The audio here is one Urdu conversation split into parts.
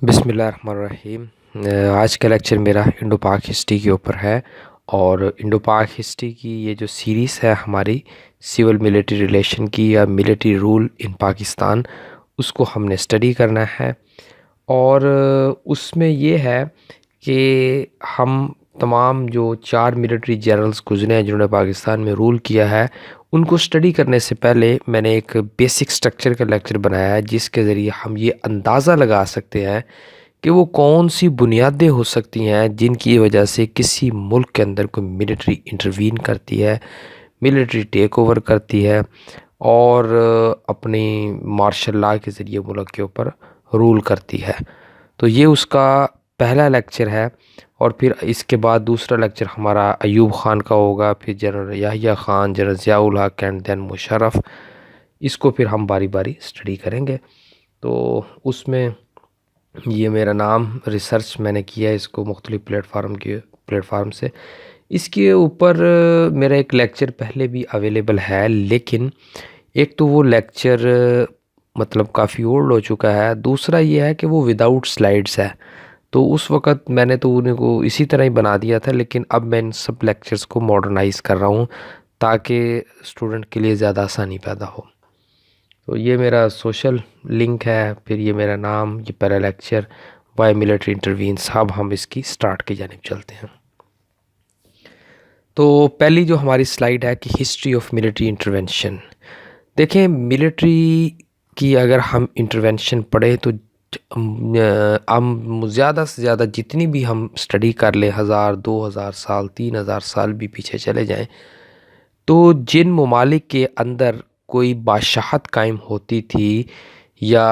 بسم اللہ الرحمن الرحیم۔ آج کا لیکچر میرا انڈو پاک ہسٹری کے اوپر ہے، اور انڈو پاک ہسٹری کی یہ جو سیریز ہے ہماری سول ملیٹری ریلیشن کی یا ملیٹری رول ان پاکستان، اس کو ہم نے اسٹڈی کرنا ہے۔ اور اس میں یہ ہے کہ ہم تمام جو 4 ملیٹری جنرلز گزرے ہیں جنہوں نے پاکستان میں رول کیا ہے، ان کو اسٹڈی کرنے سے پہلے میں نے ایک بیسک سٹرکچر کا لیکچر بنایا ہے، جس کے ذریعے ہم یہ اندازہ لگا سکتے ہیں کہ وہ کون سی بنیادیں ہو سکتی ہیں جن کی وجہ سے کسی ملک کے اندر کوئی ملٹری انٹروین کرتی ہے، ملٹری ٹیک اوور کرتی ہے، اور اپنی مارشل لا کے ذریعے ملک کے اوپر رول کرتی ہے۔ تو یہ اس کا پہلا لیکچر ہے، اور پھر اس کے بعد دوسرا لیکچر ہمارا ایوب خان کا ہوگا، پھر general Yahya Khan, general Zia ul Haq and then Musharraf. اس کو پھر ہم باری باری اسٹڈی کریں گے۔ تو اس میں یہ میرا نام ریسرچ میں نے کیا ہے اس کو مختلف پلیٹ فارم سے۔ اس کے اوپر میرا ایک لیکچر پہلے بھی اویلیبل ہے، لیکن ایک تو وہ لیکچر مطلب کافی اولڈ ہو چکا ہے، دوسرا یہ ہے کہ وہ وداؤٹ سلائیڈز ہے۔ تو اس وقت میں نے تو انہیں کو اسی طرح ہی بنا دیا تھا، لیکن اب میں ان سب لیکچرز کو ماڈرنائز کر رہا ہوں تاکہ اسٹوڈنٹ کے لیے زیادہ آسانی پیدا ہو۔ تو یہ میرا سوشل لنک ہے، پھر یہ میرا نام، یہ پہلا لیکچر وائی ملٹری انٹروینس۔ اب ہم اس کی سٹارٹ کی جانب چلتے ہیں۔ تو پہلی جو ہماری سلائیڈ ہے کہ ہسٹری آف ملٹری انٹرونشن۔ دیکھیں، ملٹری کی اگر ہم انٹرونشن پڑھیں تو ہم زیادہ سے زیادہ جتنی بھی ہم اسٹڈی کر لیں، 1000 2000 سال 3000 سال بھی پیچھے چلے جائیں، تو جن ممالک کے اندر کوئی بادشاہت قائم ہوتی تھی یا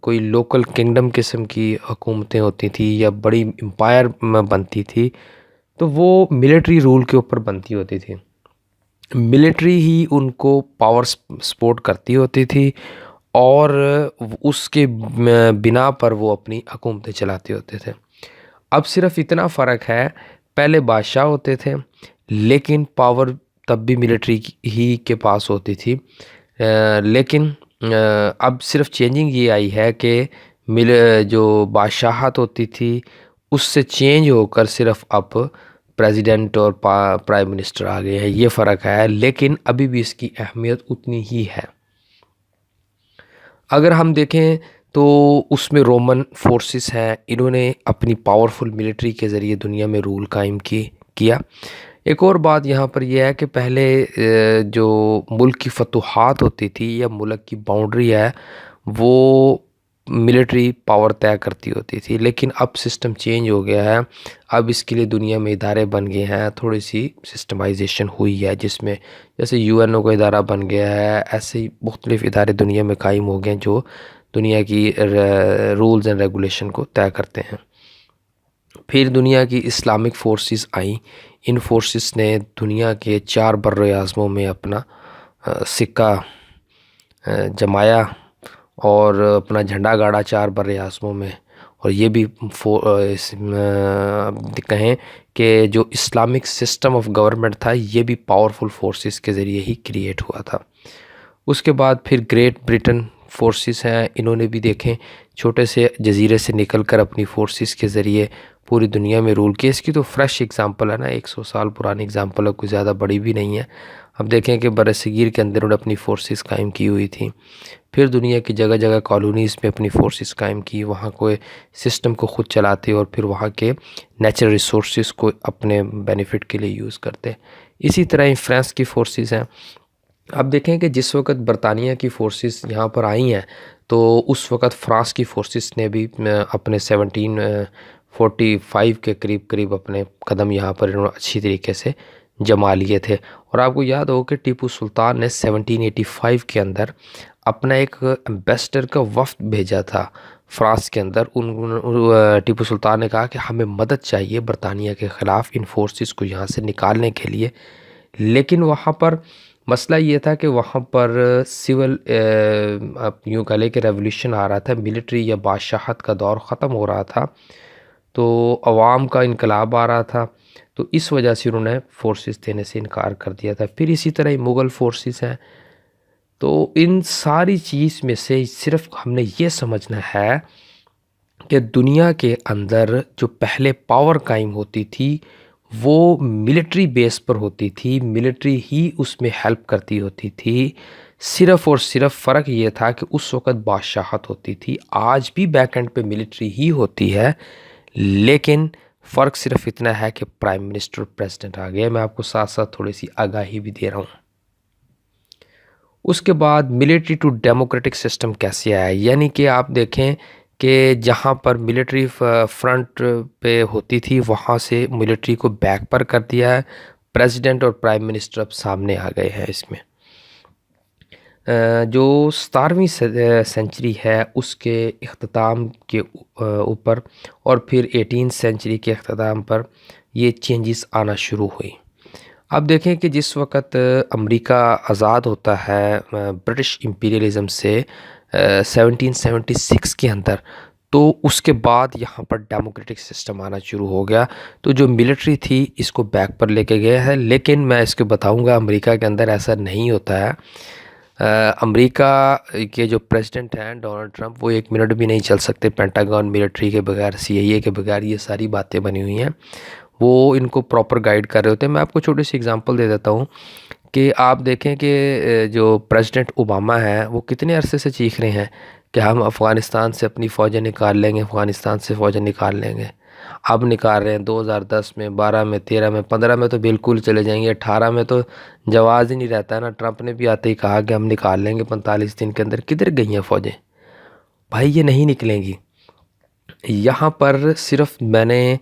کوئی لوکل کنگڈم قسم کی حکومتیں ہوتی تھیں یا بڑی امپائر بنتی تھی، تو وہ ملٹری رول کے اوپر بنتی ہوتی تھی۔ ملٹری ہی ان کو پاور سپورٹ کرتی ہوتی تھی، اور اس کے بنا پر وہ اپنی حکومتیں چلاتے ہوتے تھے۔ اب صرف اتنا فرق ہے، پہلے بادشاہ ہوتے تھے لیکن پاور تب بھی ملٹری ہی کے پاس ہوتی تھی، لیکن اب صرف چینجنگ یہ آئی ہے کہ جو بادشاہت ہوتی تھی اس سے چینج ہو کر صرف اب پریزیڈنٹ اور پرائم منسٹر آ گئے ہیں، یہ فرق ہے، لیکن ابھی بھی اس کی اہمیت اتنی ہی ہے۔ اگر ہم دیکھیں تو اس میں رومن فورسز ہیں، انہوں نے اپنی پاورفل ملٹری کے ذریعے دنیا میں رول قائم کیا۔ ایک اور بات یہاں پر یہ ہے کہ پہلے جو ملک کی فتوحات ہوتی تھی یا ملک کی باؤنڈری ہے وہ ملٹری پاور طے کرتی ہوتی تھی، لیکن اب سسٹم چینج ہو گیا ہے۔ اب اس کے لیے دنیا میں ادارے بن گئے ہیں، تھوڑی سی سسٹمائزیشن ہوئی ہے، جس میں جیسے UN کا ادارہ بن گیا ہے، ایسے ہی مختلف ادارے دنیا میں قائم ہو گئے ہیں جو دنیا کی رولز اینڈ ریگولیشن کو طے کرتے ہیں۔ پھر دنیا کی اسلامک فورسز آئیں، ان فورسز نے دنیا کے 4 بر اعظموں میں اپنا سکہ جمایا اور اپنا جھنڈا گاڑا 4 بر اعظموں میں، اور یہ بھی کہیں کہ جو اسلامک سسٹم آف گورنمنٹ تھا یہ بھی پاورفل فورسز کے ذریعے ہی کریٹ ہوا تھا۔ اس کے بعد پھر گریٹ برٹن فورسز ہیں، انہوں نے بھی دیکھیں چھوٹے سے جزیرے سے نکل کر اپنی فورسز کے ذریعے پوری دنیا میں رول کیا۔ اس کی تو فریش اگزامپل ہے نا، 100 سال پرانی اگزامپل ہے، کوئی زیادہ بڑی بھی نہیں ہے۔ اب دیکھیں کہ برصغیر کے اندر انہوں نے اپنی فورسز قائم کی ہوئی تھی، پھر دنیا کی جگہ جگہ کالونیز میں اپنی فورسز قائم کی، وہاں کوئی سسٹم کو خود چلاتے اور پھر وہاں کے نیچرل ریسورسز کو اپنے بینیفٹ کے لیے یوز کرتے۔ اسی طرح ہی فرانس کی فورسز ہیں۔ اب دیکھیں کہ جس وقت برطانیہ کی فورسز یہاں پر آئی ہیں تو اس وقت فرانس کی فورسز نے بھی اپنے 1745 کے قریب اپنے قدم یہاں پر انہوں نے اچھی طریقے سے جما لیے تھے۔ اور آپ کو یاد ہو کہ ٹیپو سلطان نے 1785 کے اندر اپنا ایک ایمبیسڈر کا وفد بھیجا تھا فرانس کے اندر۔ ٹیپو سلطان نے کہا کہ ہمیں مدد چاہیے برطانیہ کے خلاف ان فورسز کو یہاں سے نکالنے کے لیے، لیکن وہاں پر مسئلہ یہ تھا کہ وہاں پر سول یوں کہہ لیں کہ ریولیوشن آ رہا تھا، ملٹری یا بادشاہت کا دور ختم ہو رہا تھا، تو عوام کا انقلاب آ رہا تھا، تو اس وجہ سے انہوں نے فورسز دینے سے انکار کر دیا تھا۔ پھر اسی طرح ہی مغل فورسز ہیں۔ تو ان ساری چیز میں سے صرف ہم نے یہ سمجھنا ہے کہ دنیا کے اندر جو پہلے پاور قائم ہوتی تھی وہ ملٹری بیس پر ہوتی تھی، ملٹری ہی اس میں ہیلپ کرتی ہوتی تھی، صرف اور صرف فرق یہ تھا کہ اس وقت بادشاہت ہوتی تھی۔ آج بھی بیک اینڈ پہ ملٹری ہی ہوتی ہے، لیکن فرق صرف اتنا ہے کہ پرائم منسٹر پریزیڈنٹ آ گیا۔ میں آپ کو ساتھ ساتھ تھوڑی سی آگاہی بھی دے رہا ہوں۔ اس کے بعد ملٹری ٹو ڈیموکریٹک سسٹم کیسے آیا، یعنی کہ آپ دیکھیں کہ جہاں پر ملٹری فرنٹ پہ ہوتی تھی وہاں سے ملٹری کو بیک پر کر دیا ہے، پریزیڈنٹ اور پرائم منسٹر اب سامنے آ گئے ہیں اس میں۔ جو 17ویں سینچری ہے اس کے اختتام کے اوپر اور پھر 18 سینچری کے اختتام پر یہ چینجز آنا شروع ہوئی۔ اب دیکھیں کہ جس وقت امریکہ آزاد ہوتا ہے برٹش امپیریلزم سے 1776 کے اندر، تو اس کے بعد یہاں پر ڈیموکریٹک سسٹم آنا شروع ہو گیا۔ تو جو ملٹری تھی اس کو بیک پر لے کے گیا ہے، لیکن میں اس کو بتاؤں گا امریکہ کے اندر ایسا نہیں ہوتا ہے۔ امریکہ کے جو پریزیڈنٹ ہیں ڈونلڈ ٹرمپ، وہ 1 منٹ بھی نہیں چل سکتے پینٹاگون ملٹری کے بغیر، CIA کے بغیر، یہ ساری باتیں بنی ہوئی ہیں، وہ ان کو پراپر گائیڈ کر رہے ہوتے ہیں۔ میں آپ کو چھوٹی سی اگزامپل دے دیتا ہوں کہ آپ دیکھیں کہ جو پریزیڈنٹ اوباما ہیں وہ کتنے عرصے سے چیخ رہے ہیں کہ ہم افغانستان سے اپنی فوجیں نکال لیں گے، افغانستان سے فوجیں نکال لیں گے۔ اب نکال رہے ہیں 2010 میں، 12 میں، 13 میں، 15 میں تو بالکل چلے جائیں گے، 18 میں تو جواز ہی نہیں رہتا ہے نا۔ ٹرمپ نے بھی آتے ہی کہا کہ ہم نکال لیں گے 45 دن کے اندر۔ کدھر گئی ہیں فوجیں؟ بھائی یہ نہیں نکلیں گی۔ یہاں پر صرف میں نے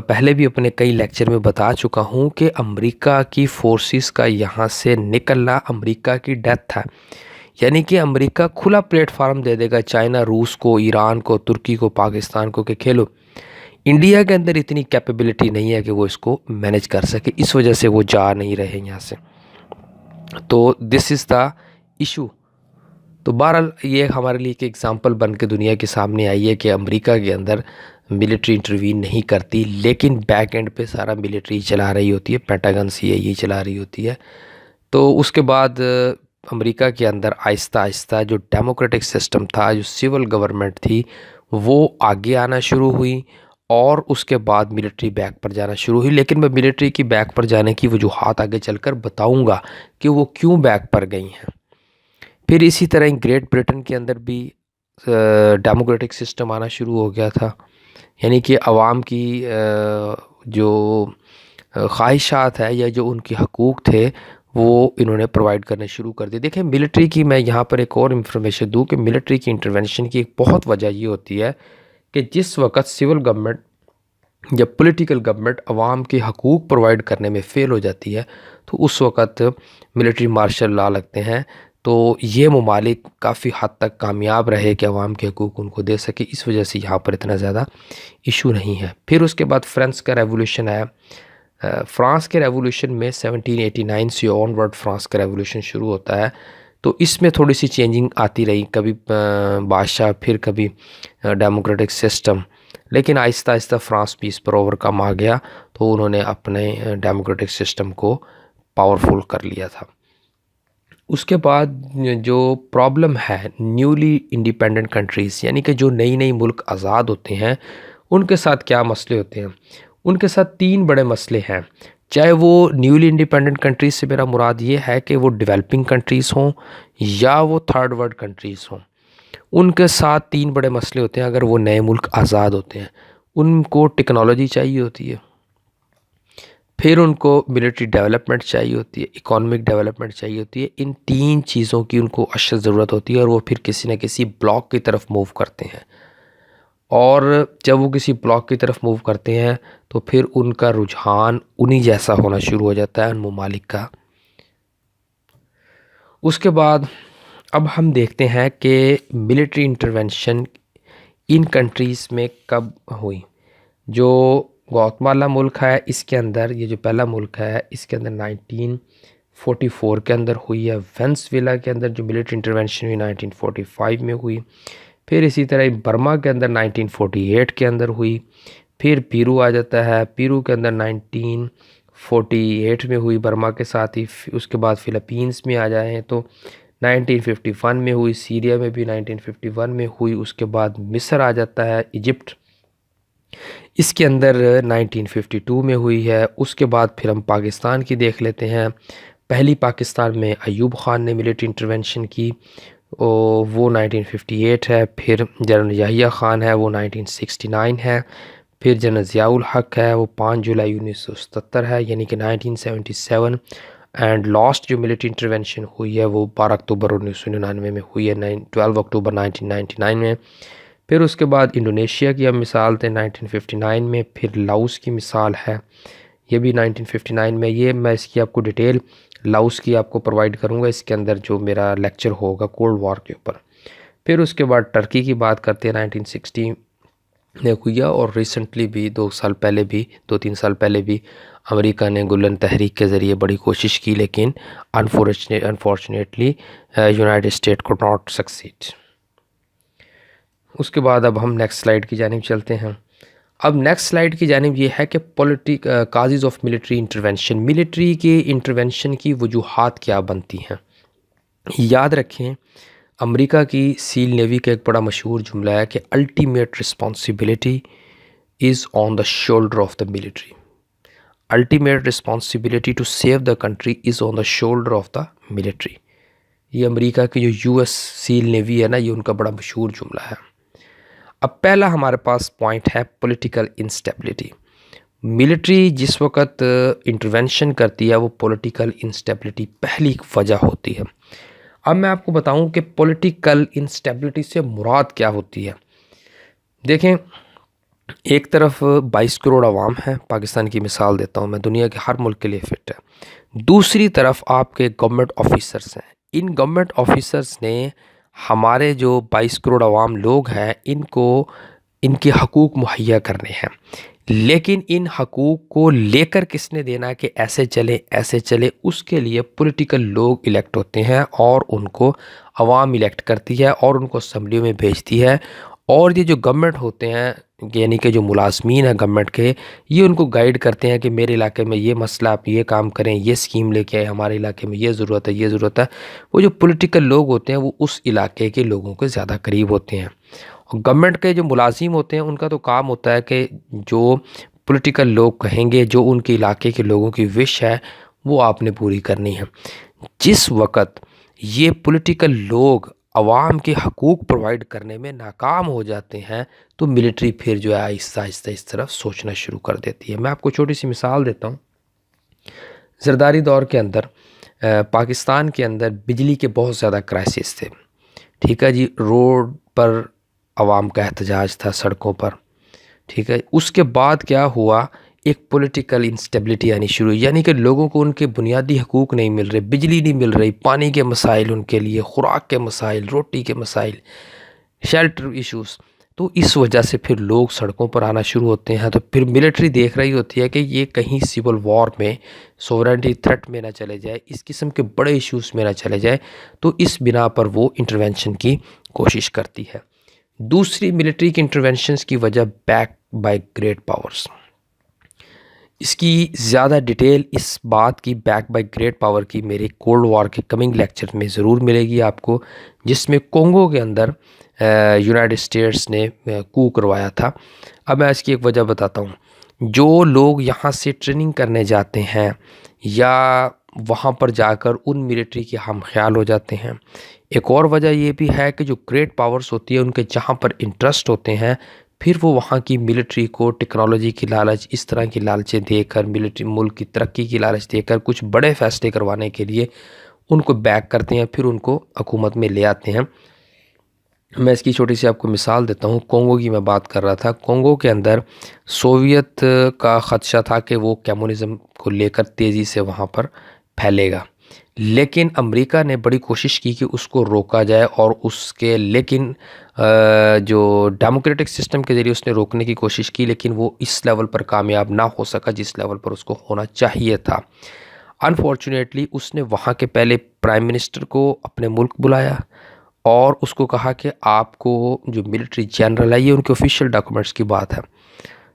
پہلے بھی اپنے کئی لیکچر میں بتا چکا ہوں کہ امریکہ کی فورسز کا یہاں سے نکلنا امریکہ کی ڈیتھ ہے، یعنی کہ امریکہ کھلا پلیٹ فارم دے دے گا چائنا، روس کو، ایران کو، ترکی کو، پاکستان کو کہ کھیلو۔ انڈیا کے اندر اتنی کیپیبلٹی نہیں ہے کہ وہ اس کو مینج کر سکے، اس وجہ سے وہ جا نہیں رہے یہاں سے۔ تو دس از دا ایشو۔ تو بہرحال یہ ہمارے لیے ایک ایگزامپل بن کے دنیا کے سامنے آئی ہے کہ امریکہ کے اندر ملٹری انٹروین نہیں کرتی، لیکن بیک اینڈ پہ سارا ملٹری چلا رہی ہوتی ہے، پینٹاگن CIA چلا رہی ہوتی ہے۔ تو اس کے بعد امریکہ کے اندر آہستہ آہستہ جو ڈیموکریٹک سسٹم تھا، جو سول گورنمنٹ تھی، وہ آگے آنا شروع ہوئی اور اس کے بعد ملٹری بیک پر جانا شروع ہوئی۔ لیکن میں ملٹری کی بیک پر جانے کی وجوہات آگے چل کر بتاؤں گا کہ وہ کیوں بیک پر گئی ہیں۔ پھر اسی طرح گریٹ برٹن کے اندر بھی ڈیموکریٹک سسٹم آنا شروع ہو گیا تھا، یعنی کہ عوام کی جو خواہشات ہے یا جو ان کے حقوق تھے وہ انہوں نے پرووائڈ کرنے شروع کر دی۔ دیکھیں ملٹری کی میں یہاں پر ایک اور انفارمیشن دوں کہ ملٹری کی انٹرونشن کی ایک بہت وجہ یہ ہوتی ہے کہ جس وقت سول گورنمنٹ یا پولیٹیکل گورنمنٹ عوام کے حقوق پرووائڈ کرنے میں فیل ہو جاتی ہے تو اس وقت ملٹری مارشل لا لگتے ہیں۔ تو یہ ممالک کافی حد تک کامیاب رہے کہ عوام کے حقوق ان کو دے سکے، اس وجہ سے یہاں پر اتنا زیادہ ایشو نہیں ہے۔ پھر اس کے بعد فرانس کا ریولوشن آیا۔ فرانس کے ریولوشن میں 1789 سے آن ورڈ فرانس کا ریولوشن شروع ہوتا ہے، تو اس میں تھوڑی سی چینجنگ آتی رہی، کبھی بادشاہ، پھر کبھی ڈیموکریٹک سسٹم، لیکن آہستہ آہستہ فرانس بھی اس پر اوور کم آ گیا، تو انہوں نے اپنے ڈیموکریٹک سسٹم کو پاورفل کر لیا تھا۔ اس کے بعد جو پرابلم ہے نیولی انڈیپینڈنٹ کنٹریز، یعنی کہ جو نئی نئی ملک آزاد ہوتے ہیں، ان کے ساتھ کیا مسئلے ہوتے ہیں؟ ان کے ساتھ 3 بڑے مسئلے ہیں، چاہے وہ نیولی انڈیپینڈنٹ کنٹریز سے میرا مراد یہ ہے کہ وہ ڈیولپنگ کنٹریز ہوں یا وہ تھرڈ ورلڈ کنٹریز ہوں، ان کے ساتھ 3 بڑے مسئلے ہوتے ہیں اگر وہ نئے ملک آزاد ہوتے ہیں۔ ان کو ٹیکنالوجی چاہیے ہوتی ہے، پھر ان کو ملٹری ڈیولپمنٹ چاہیے ہوتی ہے، اکانومک ڈیولپمنٹ چاہیے ہوتی ہے۔ ان 3 چیزوں کی ان کو اشد ضرورت ہوتی ہے، اور وہ پھر کسی نہ کسی بلاک کی طرف موو کرتے ہیں، اور جب وہ کسی بلاک کی طرف موو کرتے ہیں تو پھر ان کا رجحان انہی جیسا ہونا شروع ہو جاتا ہے ان ممالک کا۔ اس کے بعد اب ہم دیکھتے ہیں کہ ملٹری انٹرونشن ان کنٹریز میں کب ہوئی۔ جو گواتمالا ملک ہے اس کے اندر، یہ جو پہلا ملک ہے اس کے اندر 1944 کے اندر ہوئی ہے۔ وینزویلا کے اندر جو ملٹری انٹرونشن ہوئی 1945 میں ہوئی۔ پھر اسی طرح برما کے اندر 1948 کے اندر ہوئی۔ پھر پیرو آ جاتا ہے، پیرو کے اندر 1948 میں ہوئی برما کے ساتھ ہی۔ اس کے بعد فلپینز میں آ جائیں تو 1951 میں ہوئی، سیریا میں بھی 1951 میں ہوئی، اس کے بعد مصر آ جاتا ہے، ایجپٹ اس کے اندر 1952 میں ہوئی ہے۔ اس کے بعد پھر ہم پاکستان کی دیکھ لیتے ہیں۔ پہلی پاکستان میں ایوب خان نے ملٹری انٹرونشن کی، وہ 1958 ہے۔ پھر جنرل یحییٰ خان ہے، وہ 1969 ہے۔ پھر جنرل ضیاء الحق ہے، وہ 5 جولائی 1977 ہے، یعنی کہ 1977۔ اینڈ لاسٹ جو ملٹری انٹرونشن ہوئی ہے وہ 12 اکتوبر 1999 میں ہوئی ہے، 12 اکتوبر 1999 میں۔ پھر اس کے بعد انڈونیشیا کی ہم مثال تھے 1959 میں، پھر لاؤس کی مثال ہے، یہ بھی 1959 میں۔ یہ میں اس کی آپ کو ڈیٹیل لاؤس کی آپ کو پرووائڈ کروں گا اس کے اندر جو میرا لیکچر ہوگا کولڈ وار کے اوپر۔ پھر اس کے بعد ٹرکی کی بات کرتے ہیں، 1960 میں ہوئی ہے، اور ریسنٹلی بھی 2-3 سال پہلے بھی امریکہ نے گلن تحریک کے ذریعے بڑی کوشش کی، لیکن انفارچونیٹلی یونائٹڈ اسٹیٹ کو ناٹ سکسیڈ۔ اس کے بعد اب ہم نیکسٹ سلائیڈ کی جانب چلتے ہیں۔ اب نیکسٹ سلائیڈ کی جانب یہ ہے کہ causes of military intervention, military کے انٹرونشن کی وجوہات کیا بنتی ہیں۔ یاد رکھیں امریکہ کی سیل نیوی کا ایک بڑا مشہور جملہ ہے کہ ultimate responsibility is on the shoulder of the military, ultimate responsibility to save the country is on the shoulder of the military. یہ امریکہ کی جو یو ایس سیل نیوی ہے نا، یہ ان کا بڑا مشہور جملہ ہے۔ اب پہلا ہمارے پاس پوائنٹ ہے پولیٹیکل انسٹیبلٹی۔ ملٹری جس وقت انٹرونشن کرتی ہے وہ پولیٹیکل انسٹیبلٹی پہلی وجہ ہوتی ہے۔ اب میں آپ کو بتاؤں کہ پولیٹیکل انسٹیبلٹی سے مراد کیا ہوتی ہے۔ دیکھیں ایک طرف 22 کروڑ عوام ہے، پاکستان کی مثال دیتا ہوں میں، دنیا کے ہر ملک کے لیے فٹ ہے۔ دوسری طرف آپ کے گورنمنٹ آفیسرز ہیں، ان گورنمنٹ آفیسرز نے ہمارے جو 22 کروڑ عوام لوگ ہیں ان کو ان کے حقوق مہیا کرنے ہیں، لیکن ان حقوق کو لے کر کس نے دینا کہ ایسے چلے، اس کے لیے پولیٹیکل لوگ الیکٹ ہوتے ہیں اور ان کو عوام الیکٹ کرتی ہے اور ان کو اسمبلیوں میں بھیجتی ہے، اور یہ جو گورنمنٹ ہوتے ہیں یعنی کہ جو ملازمین ہیں گورنمنٹ کے، یہ ان کو گائیڈ کرتے ہیں کہ میرے علاقے میں یہ مسئلہ، آپ یہ کام کریں، یہ اسکیم لے کے آئے، ہمارے علاقے میں یہ ضرورت ہے۔ وہ جو پولیٹیکل لوگ ہوتے ہیں وہ اس علاقے کے لوگوں کے زیادہ قریب ہوتے ہیں، اور گورنمنٹ کے جو ملازم ہوتے ہیں ان کا تو کام ہوتا ہے کہ جو پولیٹیکل لوگ کہیں گے، جو ان کے علاقے کے لوگوں کی وش ہے وہ آپ نے پوری کرنی ہے۔ جس وقت یہ پولیٹیکل لوگ عوام کے حقوق پرووائڈ کرنے میں ناکام ہو جاتے ہیں تو ملٹری پھر جو ہے آہستہ آہستہ اس طرف سوچنا شروع کر دیتی ہے۔ میں آپ کو چھوٹی سی مثال دیتا ہوں۔ زرداری دور کے اندر پاکستان کے اندر بجلی کے بہت زیادہ کرائسس تھے، ٹھیک ہے جی، روڈ پر عوام کا احتجاج تھا، سڑکوں پر، ٹھیک ہے۔ اس کے بعد کیا ہوا، ایک پولیٹیکل انسٹیبلٹی آنی شروع ہوئی، یعنی کہ لوگوں کو ان کے بنیادی حقوق نہیں مل رہے، بجلی نہیں مل رہی، پانی کے مسائل ان کے لیے، خوراک کے مسائل، روٹی کے مسائل، شیلٹر ایشوز، تو اس وجہ سے پھر لوگ سڑکوں پر آنا شروع ہوتے ہیں۔ تو پھر ملٹری دیکھ رہی ہوتی ہے کہ یہ کہیں سول وار میں، سوورنٹی تھریٹ میں نہ چلے جائے، اس قسم کے بڑے ایشوز میں نہ چلے جائے، تو اس بنا پر وہ انٹرونشن کی کوشش کرتی ہے۔ دوسری ملٹری کی انٹرونشنز کی وجہ بیک بائی گریٹ پاورز، اس کی زیادہ ڈیٹیل اس بات کی بیک بائی گریٹ پاور کی میرے کولڈ وار کے کمنگ لیکچر میں ضرور ملے گی آپ کو، جس میں کونگو کے اندر یونائٹڈ اسٹیٹس نے کو کروایا تھا۔ اب میں اس کی ایک وجہ بتاتا ہوں۔ جو لوگ یہاں سے ٹریننگ کرنے جاتے ہیں یا وہاں پر جا کر ان ملٹری کے ہم خیال ہو جاتے ہیں، ایک اور وجہ یہ بھی ہے کہ جو گریٹ پاورز ہوتی ہیں ان کے جہاں پر انٹرسٹ ہوتے ہیں، پھر وہ وہاں کی ملٹری کو ٹیکنالوجی کی لالچ، اس طرح کی لالچیں دے کر، ملٹری ملک کی ترقی کی لالچ دے کر کچھ بڑے فیصلے کروانے کے لیے ان کو بیک کرتے ہیں، پھر ان کو حکومت میں لے آتے ہیں۔ میں اس کی چھوٹی سی آپ کو مثال دیتا ہوں۔ کونگو کی میں بات کر رہا تھا، کونگو کے اندر سوویت کا خدشہ تھا کہ وہ کمیونزم کو لے کر تیزی سے وہاں پر پھیلے گا، لیکن امریکہ نے بڑی کوشش کی کہ اس کو روکا جائے، اور اس کے لیکن جو ڈیموکریٹک سسٹم کے ذریعے اس نے روکنے کی کوشش کی، لیکن وہ اس لیول پر کامیاب نہ ہو سکا جس لیول پر اس کو ہونا چاہیے تھا۔ انفارچونیٹلی اس نے وہاں کے پہلے پرائم منسٹر کو اپنے ملک بلایا اور اس کو کہا کہ آپ کو جو ملٹری جنرل ہے، یہ ان کے آفیشیل ڈاکومنٹس کی بات ہے،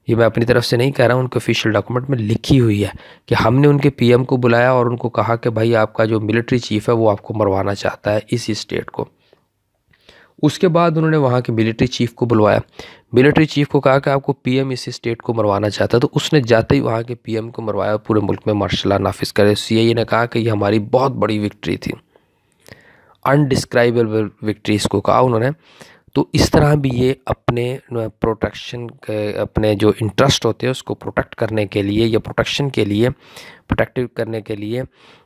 یہ میں اپنی طرف سے نہیں کہہ رہا ہوں، ان کے آفیشیل ڈاکومنٹ میں لکھی ہوئی ہے کہ ہم نے ان کے پی ایم کو بلایا اور ان کو کہا کہ بھائی آپ کا جو ملٹری چیف ہے وہ آپ کو مروانا چاہتا ہے اسی اسٹیٹ کو۔ اس کے بعد انہوں نے وہاں کے ملٹری چیف کو بلوایا، ملٹری چیف کو کہا کہ آپ کو پی ایم اس اسٹیٹ کو مروانا چاہتا ہے، تو اس نے جاتے ہی وہاں کے پی ایم کو مروایا، پورے ملک میں مارشل لا نافذ کرے۔ سی آئی اے نے کہا کہ یہ ہماری بہت بڑی وکٹری تھی، انڈسکرائبل وکٹری اس کو کہا انہوں نے۔ تو اس طرح بھی یہ اپنے پروٹیکشن کے اپنے جو انٹرسٹ ہوتے ہیں اس کو پروٹیکٹ کرنے کے لیے یا پروٹیکشن کے لیے پروٹیکٹیو کرنے کے لیے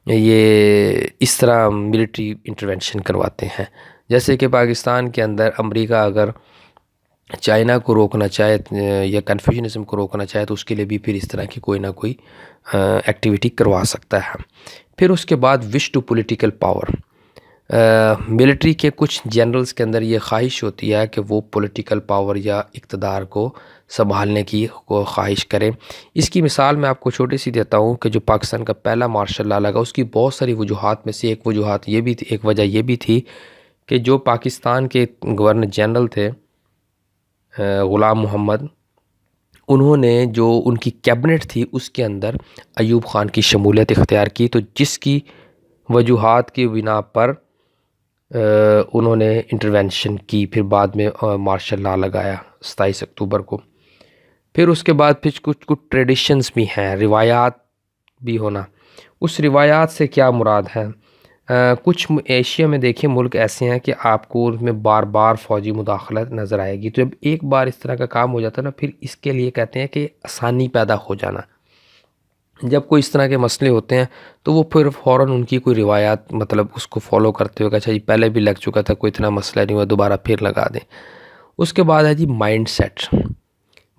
یہ اس طرح ملٹری انٹرونشن کرواتے ہیں۔ جیسے کہ پاکستان کے اندر امریکہ اگر چائنا کو روکنا چاہے یا کنفیوژنزم کو روکنا چاہے تو اس کے لیے بھی پھر اس طرح کی کوئی نہ کوئی ایکٹیویٹی کروا سکتا ہے۔ پھر اس کے بعد wish to political power, military کے کچھ جنرلز کے اندر یہ خواہش ہوتی ہے کہ وہ پولیٹیکل پاور یا اقتدار کو سنبھالنے کی خواہش کریں۔ اس کی مثال میں آپ کو چھوٹی سی دیتا ہوں کہ جو پاکستان کا پہلا مارشل لا لگا، اس کی بہت ساری وجوہات میں سے ایک وجہ یہ بھی تھی کہ جو پاکستان کے گورنر جنرل تھے غلام محمد، انہوں نے جو ان کی کیبنٹ تھی اس کے اندر ایوب خان کی شمولیت اختیار کی، تو جس کی وجوہات کی بنا پر انہوں نے انٹرونشن کی، پھر بعد میں مارشل لا لگایا 27 اکتوبر کو۔ پھر اس کے بعد پھر کچھ ٹریڈیشنز بھی ہیں، روایات بھی ہونا۔ اس روایات سے کیا مراد ہے؟ کچھ ایشیا میں دیکھیں ملک ایسے ہیں کہ آپ کو ان میں بار بار فوجی مداخلت نظر آئے گی، تو جب ایک بار اس طرح کا کام ہو جاتا ہے نا، پھر اس کے لیے کہتے ہیں کہ آسانی پیدا ہو جانا۔ جب کوئی اس طرح کے مسئلے ہوتے ہیں تو وہ پھر فوراً ان کی کوئی روایات مطلب اس کو فالو کرتے ہوئے کہ اچھا جی پہلے بھی لگ چکا تھا، کوئی اتنا مسئلہ نہیں ہوا، دوبارہ پھر لگا دیں۔ اس کے بعد ہے جی مائنڈ سیٹ۔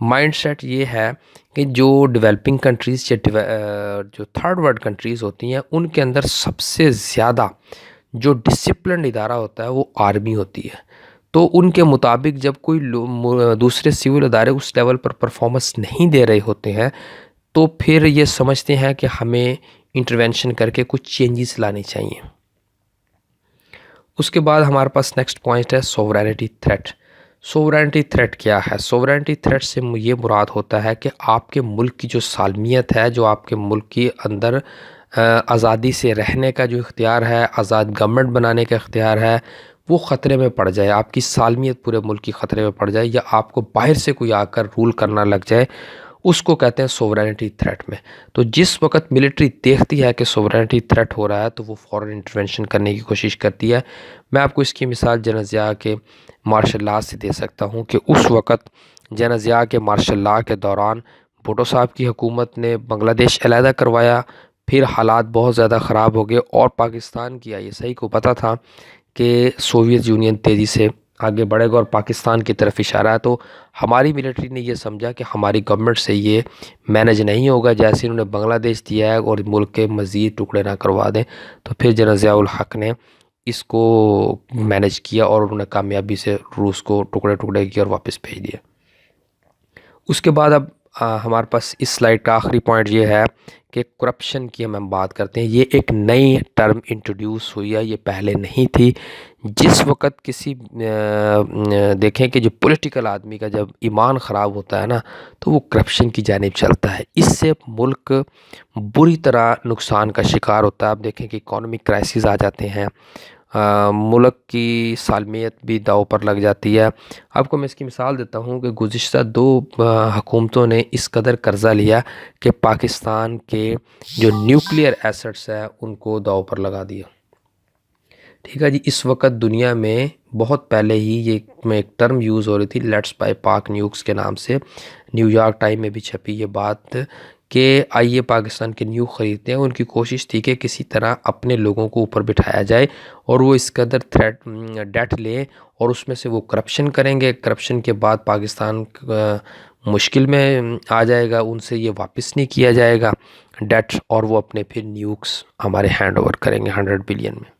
مائنڈ سیٹ یہ ہے کہ جو ڈیولپنگ کنٹریز یا جو تھرڈ ورلڈ کنٹریز ہوتی ہیں ان کے اندر سب سے زیادہ جو ڈسپلنڈ ادارہ ہوتا ہے وہ آرمی ہوتی ہے۔ تو ان کے مطابق جب کوئی دوسرے سول ادارے اس لیول پر پرفارمنس نہیں دے رہے ہوتے ہیں تو پھر یہ سمجھتے ہیں کہ ہمیں انٹرونشن کر کے کچھ چینجز لانی چاہیے۔ اس کے بعد ہمارے پاس نیکسٹ پوائنٹ ہے سوورینٹی تھریٹ۔ سوورینٹی تھریٹ کیا ہے؟ سوورینٹی تھریٹ سے یہ مراد ہوتا ہے کہ آپ کے ملک کی جو سالمیت ہے، جو آپ کے ملک کے اندر آزادی سے رہنے کا جو اختیار ہے، آزاد گورنمنٹ بنانے کا اختیار ہے، وہ خطرے میں پڑ جائے، آپ کی سالمیت پورے ملک کی خطرے میں پڑ جائے، یا آپ کو باہر سے کوئی آ کر رول کرنا لگ جائے، اس کو کہتے ہیں سوورینٹی تھریٹ میں۔ تو جس وقت ملٹری دیکھتی ہے کہ سوورینٹی تھریٹ ہو رہا ہے تو وہ فوراً انٹرونشن کرنے کی کوشش کرتی ہے۔ میں آپ کو اس کی مثال جنرل ضیاء کے مارشل لا سے دے سکتا ہوں کہ اس وقت جنرل ضیاء کے مارشل لا کے دوران بھٹو صاحب کی حکومت نے بنگلہ دیش علیحدہ کروایا، پھر حالات بہت زیادہ خراب ہو گئے اور پاکستان کی ISI کو پتہ تھا کہ سوویت یونین تیزی سے آگے بڑھے گا اور پاکستان کی طرف اشارہ ہے، تو ہماری ملٹری نے یہ سمجھا کہ ہماری گورنمنٹ سے یہ مینج نہیں ہوگا، جیسے انہوں نے بنگلہ دیش دیا ہے اور ملک کے مزید ٹکڑے نہ کروا دیں، تو پھر جنرل ضیاء الحق نے اس کو مینج کیا اور انہوں نے کامیابی سے روس کو ٹکڑے ٹکڑے کیا اور واپس بھیج دیا۔ اس کے بعد اب ہمارے پاس اس سلائیڈ کا آخری پوائنٹ یہ ہے کہ کرپشن کی ہم بات کرتے ہیں۔ یہ ایک نئی ٹرم انٹروڈیوس ہوئی ہے، یہ پہلے نہیں تھی۔ جس وقت کسی دیکھیں کہ جو پولیٹیکل آدمی کا جب ایمان خراب ہوتا ہے نا تو وہ کرپشن کی جانب چلتا ہے، اس سے ملک بری طرح نقصان کا شکار ہوتا ہے۔ آپ دیکھیں کہ اکانومک کرائسس آ جاتے ہیں، ملک کی سالمیت بھی داؤ پر لگ جاتی ہے۔ آپ کو میں اس کی مثال دیتا ہوں کہ گزشتہ 2 حکومتوں نے اس قدر قرضہ لیا کہ پاکستان کے جو نیوکلیئر ایسٹس ہیں ان کو داؤ پر لگا دیا۔ ٹھیک ہے جی، اس وقت دنیا میں بہت پہلے ہی یہ ایک ٹرم یوز ہو رہی تھی لیٹس بائی پاک نیوکس کے نام سے، نیو یارک ٹائم میں بھی چھپی یہ بات کہ آئیے پاکستان کے نیو خریدتے ہیں۔ ان کی کوشش تھی کہ کسی طرح اپنے لوگوں کو اوپر بٹھایا جائے اور وہ اس قدر ڈیٹ لیں اور اس میں سے وہ کرپشن کریں گے، کرپشن کے بعد پاکستان مشکل میں آ جائے گا، ان سے یہ واپس نہیں کیا جائے گا ڈیٹ، اور وہ اپنے پھر نیوکس ہمارے ہینڈ اوور کریں گے 100 بلین میں۔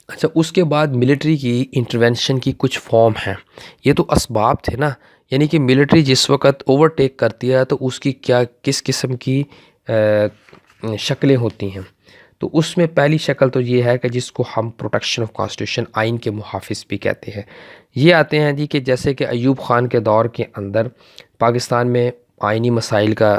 اچھا، اس کے بعد ملٹری کی انٹرونشن کی کچھ فارم ہیں۔ یہ تو اسباب تھے نا، یعنی کہ ملٹری جس وقت اوورٹیک کرتی ہے تو اس کی کس قسم کی شکلیں ہوتی ہیں۔ تو اس میں پہلی شکل تو یہ ہے کہ جس کو ہم پروٹیکشن آف کانسٹیٹیوشن، آئین کے محافظ بھی کہتے ہیں۔ یہ آتے ہیں جی کہ جیسے کہ ایوب خان کے دور کے اندر پاکستان میں آئینی مسائل کا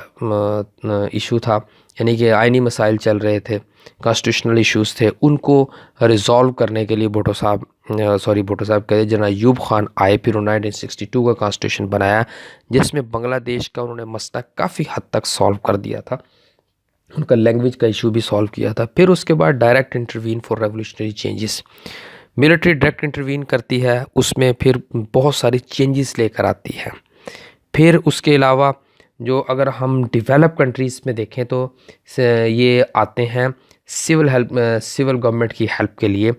ایشو تھا، یعنی کہ آئینی مسائل چل رہے تھے، کانسٹیٹیوشنل ایشوز تھے، ان کو ریزالو کرنے کے لیے بھٹو صاحب کہتے جنرل ایوب خان آئے، پھر 1962 کا کانسٹیٹیوشن بنایا جس میں بنگلہ دیش کا انہوں نے مسئلہ کافی حد تک سالو کر دیا تھا، ان کا لینگویج کا ایشو بھی سالو کیا تھا۔ پھر اس کے بعد direct intervene for revolutionary changes, military direct intervene کرتی ہے، اس میں پھر بہت ساری چینجز لے کر آتی ہے۔ پھر اس کے علاوہ جو اگر ہم ڈیولپ کنٹریز میں دیکھیں تو یہ آتے ہیں سول گورنمنٹ کی ہیلپ کے لیے،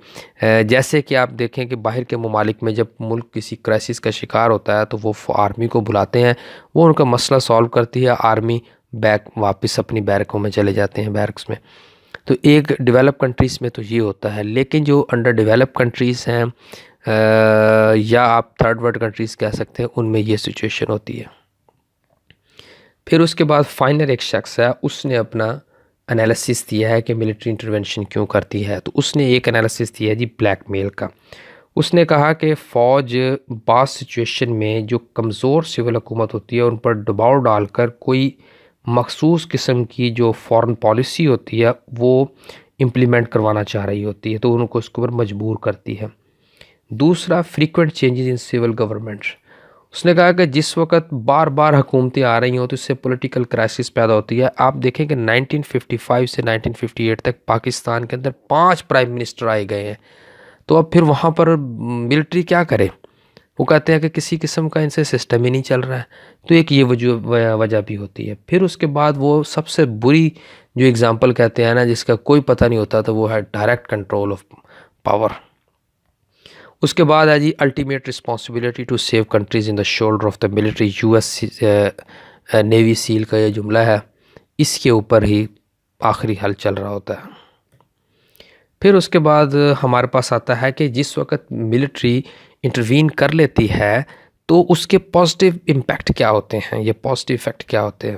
جیسے کہ آپ دیکھیں کہ باہر کے ممالک میں جب ملک کسی کرائسس کا شکار ہوتا ہے تو وہ آرمی کو بلاتے ہیں، وہ ان کا مسئلہ سالو کرتی ہے، آرمی واپس اپنی بیرکوں میں چلے جاتے ہیں، بیرکس میں۔ تو ایک ڈیولپ کنٹریز میں تو یہ ہوتا ہے، لیکن جو انڈر ڈیولپ کنٹریز ہیں یا آپ تھرڈ ورلڈ کنٹریز کہہ سکتے ہیں، ان میں یہ سچویشن ہوتی ہے۔ پھر اس کے بعد فائنل ایک شخص ہے، اس نے اپنا انالیسس دیا ہے کہ ملٹری انٹرونشن کیوں کرتی ہے، تو اس نے ایک انالیسس دیا ہے جی بلیک میل کا۔ اس نے کہا کہ فوج بعض سچویشن میں جو کمزور سول حکومت ہوتی ہے ان پر دباؤ ڈال کر کوئی مخصوص قسم کی جو فارن پالیسی ہوتی ہے وہ امپلیمنٹ کروانا چاہ رہی ہوتی ہے، تو ان کو اس کے اوپر مجبور کرتی ہے۔ دوسرا، frequent changes in civil government, اس نے کہا کہ جس وقت بار بار حکومتیں آ رہی ہوں تو اس سے پولیٹیکل کرائسس پیدا ہوتی ہے۔ آپ دیکھیں کہ 1955 سے 1958 تک پاکستان کے اندر 5 پرائم منسٹر آئے گئے ہیں، تو اب پھر وہاں پر ملٹری کیا کرے؟ وہ کہتے ہیں کہ کسی قسم کا ان سے سسٹم ہی نہیں چل رہا ہے، تو ایک یہ وجہ بھی ہوتی ہے۔ پھر اس کے بعد وہ سب سے بری جو اگزامپل کہتے ہیں نا، جس کا کوئی پتہ نہیں ہوتا، تو وہ ہے ڈائریکٹ کنٹرول آف پاور۔ اس کے بعد ہے جی ultimate responsibility to save countries in the shoulder of the military, U S navy seal کا یہ جملہ ہے، اس کے اوپر ہی آخری حل چل رہا ہوتا ہے۔ پھر اس کے بعد ہمارے پاس آتا ہے کہ جس وقت ملٹری انٹروین کر لیتی ہے تو اس کے پازیٹیو امپیکٹ کیا ہوتے ہیں، یہ پازیٹیو افیکٹ کیا ہوتے ہیں۔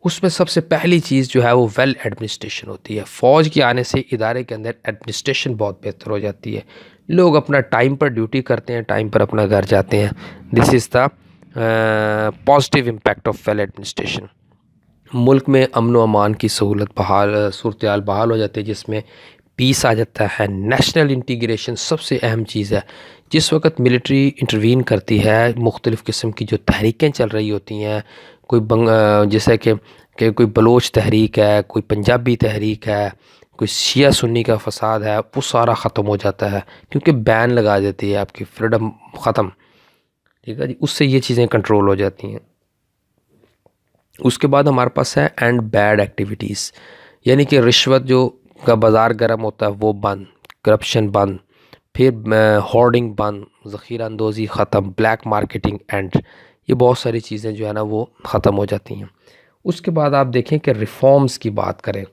اس میں سب سے پہلی چیز جو ہے وہ ویل ایڈمنسٹریشن ہوتی ہے۔ فوج کے آنے سے ادارے کے اندر ایڈمنسٹریشن بہت بہتر ہو جاتی ہے، لوگ اپنا ٹائم پر ڈیوٹی کرتے ہیں، ٹائم پر اپنا گھر جاتے ہیں۔ This is the positive impact of well administration. ملک میں امن و امان کی صورتحال بحال ہو جاتی ہے، جس میں پیس آ جاتا ہے۔ نیشنل انٹیگریشن سب سے اہم چیز ہے، جس وقت ملٹری انٹروین کرتی ہے، مختلف قسم کی جو تحریکیں چل رہی ہوتی ہیں، جیسے کہ کوئی بلوچ تحریک ہے، کوئی پنجابی تحریک ہے، کوئی شیعہ سنی کا فساد ہے، وہ سارا ختم ہو جاتا ہے، کیونکہ بین لگا دیتی ہے، آپ کی فریڈم ختم، ٹھیک ہے جی، اس سے یہ چیزیں کنٹرول ہو جاتی ہیں۔ اس کے بعد ہمارے پاس ہے اینڈ بیڈ ایکٹیویٹیز، یعنی کہ رشوت جو کا بازار گرم ہوتا ہے وہ بند، کرپشن بند، پھر ہورڈنگ بند، ذخیرہ اندوزی ختم، بلیک مارکیٹنگ اینڈ، یہ بہت ساری چیزیں جو ہے نا وہ ختم ہو جاتی ہیں۔ اس کے بعد آپ دیکھیں کہ ریفارمز کی بات کریں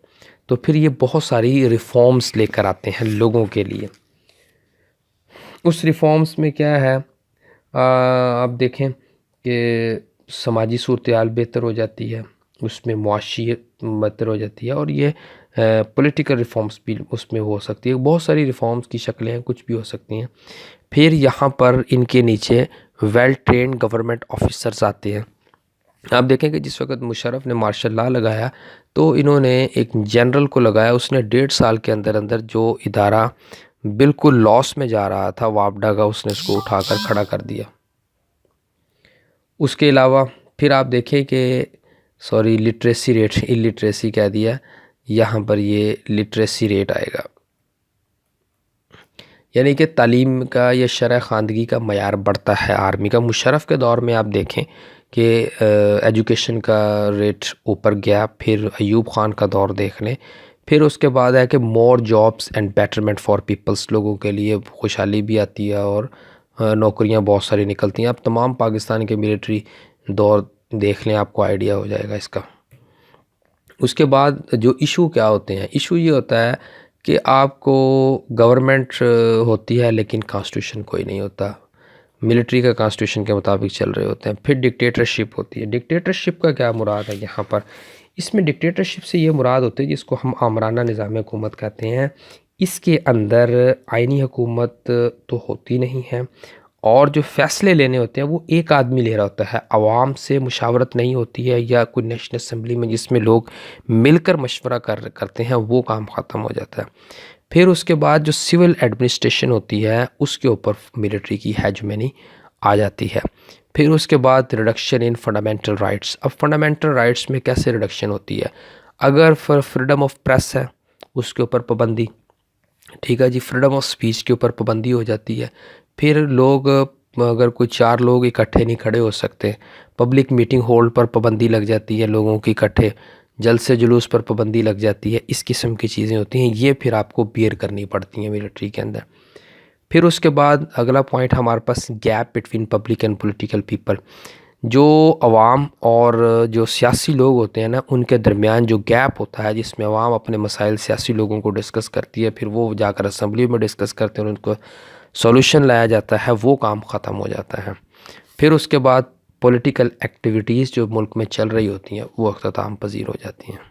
تو پھر یہ بہت ساری ریفارمز لے کر آتے ہیں لوگوں کے لیے۔ اس ریفارمز میں کیا ہے، آپ دیکھیں کہ سماجی صورتحال بہتر ہو جاتی ہے، اس میں معاشی بہتر ہو جاتی ہے، اور یہ پولیٹیکل ریفارمز بھی اس میں ہو سکتی ہے۔ بہت ساری ریفارمز کی شکلیں ہیں، کچھ بھی ہو سکتی ہیں۔ پھر یہاں پر ان کے نیچے ویل ٹرینڈ گورنمنٹ آفیسرز آتے ہیں۔ آپ دیکھیں کہ جس وقت مشرف نے مارشل لا لگایا تو انہوں نے ایک جنرل کو لگایا، اس نے 1.5 سال کے اندر اندر جو ادارہ بالکل لاس میں جا رہا تھا وابڈا کا، اس نے اس کو اٹھا کر کھڑا کر دیا۔ اس کے علاوہ پھر آپ دیکھیں کہ لٹریسی ریٹ، الٹریسی کہہ دیا، یہاں پر یہ لٹریسی ریٹ آئے گا، یعنی کہ تعلیم کا یا شرح خواندگی کا معیار بڑھتا ہے آرمی کا۔ مشرف کے دور میں آپ دیکھیں کہ ایجوکیشن کا ریٹ اوپر گیا، پھر ایوب خان کا دور دیکھ لیں، پھر اس کے بعد ہے کہ more jobs and betterment for peoples, لوگوں کے لیے خوشحالی بھی آتی ہے اور نوکریاں بہت ساری نکلتی ہیں۔ آپ تمام پاکستان کے ملٹری دور دیکھ لیں، آپ کو آئیڈیا ہو جائے گا اس کا۔ اس کے بعد جو ایشو کیا ہوتے ہیں، ایشو یہ ہوتا ہے کہ آپ کو گورنمنٹ ہوتی ہے لیکن کانسٹیٹیوشن کوئی نہیں ہوتا، ملٹری کا کانسٹیٹیوشن کے مطابق چل رہے ہوتے ہیں. پھر ڈکٹیٹرشپ ہوتی ہے. ڈکٹیٹرشپ کا کیا مراد ہے یہاں پر؟ اس میں ڈکٹیٹرشپ سے یہ مراد ہوتی ہے جس کو ہم آمرانہ نظام حکومت کہتے ہیں. اس کے اندر آئینی حکومت تو ہوتی نہیں ہے، اور جو فیصلے لینے ہوتے ہیں وہ ایک آدمی لے رہا ہوتا ہے، عوام سے مشاورت نہیں ہوتی ہے، یا کوئی نیشنل اسمبلی میں جس میں لوگ مل کر مشورہ کرتے ہیں، وہ کام ختم ہو جاتا ہے. پھر اس کے بعد جو سول ایڈمنسٹریشن ہوتی ہے اس کے اوپر ملٹری کی ہیجمنی آ جاتی ہے. پھر اس کے بعد ریڈکشن ان فنڈامنٹل رائٹس. اب فنڈامنٹل رائٹس میں کیسے ریڈکشن ہوتی ہے؟ اگر فریڈم آف پریس ہے اس کے اوپر پابندی، ٹھیک ہے جی، فریڈم آف سپیچ کے اوپر پابندی ہو جاتی ہے. پھر لوگ اگر کوئی 4 لوگ اکٹھے نہیں کھڑے ہو سکتے، پبلک میٹنگ ہولڈ پر پابندی لگ جاتی ہے، لوگوں کی اکٹھے جلسے جلوس پر پابندی لگ جاتی ہے. اس قسم کی چیزیں ہوتی ہیں، یہ پھر آپ کو بیئر کرنی پڑتی ہیں ملٹری کے اندر. پھر اس کے بعد اگلا پوائنٹ ہمارے پاس gap between public and political people. جو عوام اور جو سیاسی لوگ ہوتے ہیں نا، ان کے درمیان جو گیپ ہوتا ہے جس میں عوام اپنے مسائل سیاسی لوگوں کو ڈسکس کرتی ہے، پھر وہ جا کر اسمبلی میں ڈسکس کرتے ہیں اور ان کو سولوشن لایا جاتا ہے، وہ کام ختم ہو جاتا ہے. پھر اس کے بعد پولیٹیکل ایکٹیویٹیز جو ملک میں چل رہی ہوتی ہیں وہ اختتام پذیر ہو جاتی ہیں.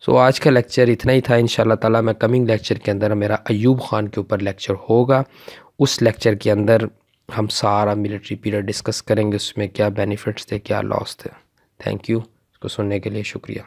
سو آج کا لیکچر اتنا ہی تھا. انشاءاللہ تعالیٰ میں کمنگ لیکچر کے اندر میرا ایوب خان کے اوپر لیکچر ہوگا. اس لیکچر کے اندر ہم سارا ملٹری پیریڈ ڈسکس کریں گے، اس میں کیا بینیفٹس تھے، کیا لاس تھے. Thank you. اس کو سننے کے لیے شکریہ.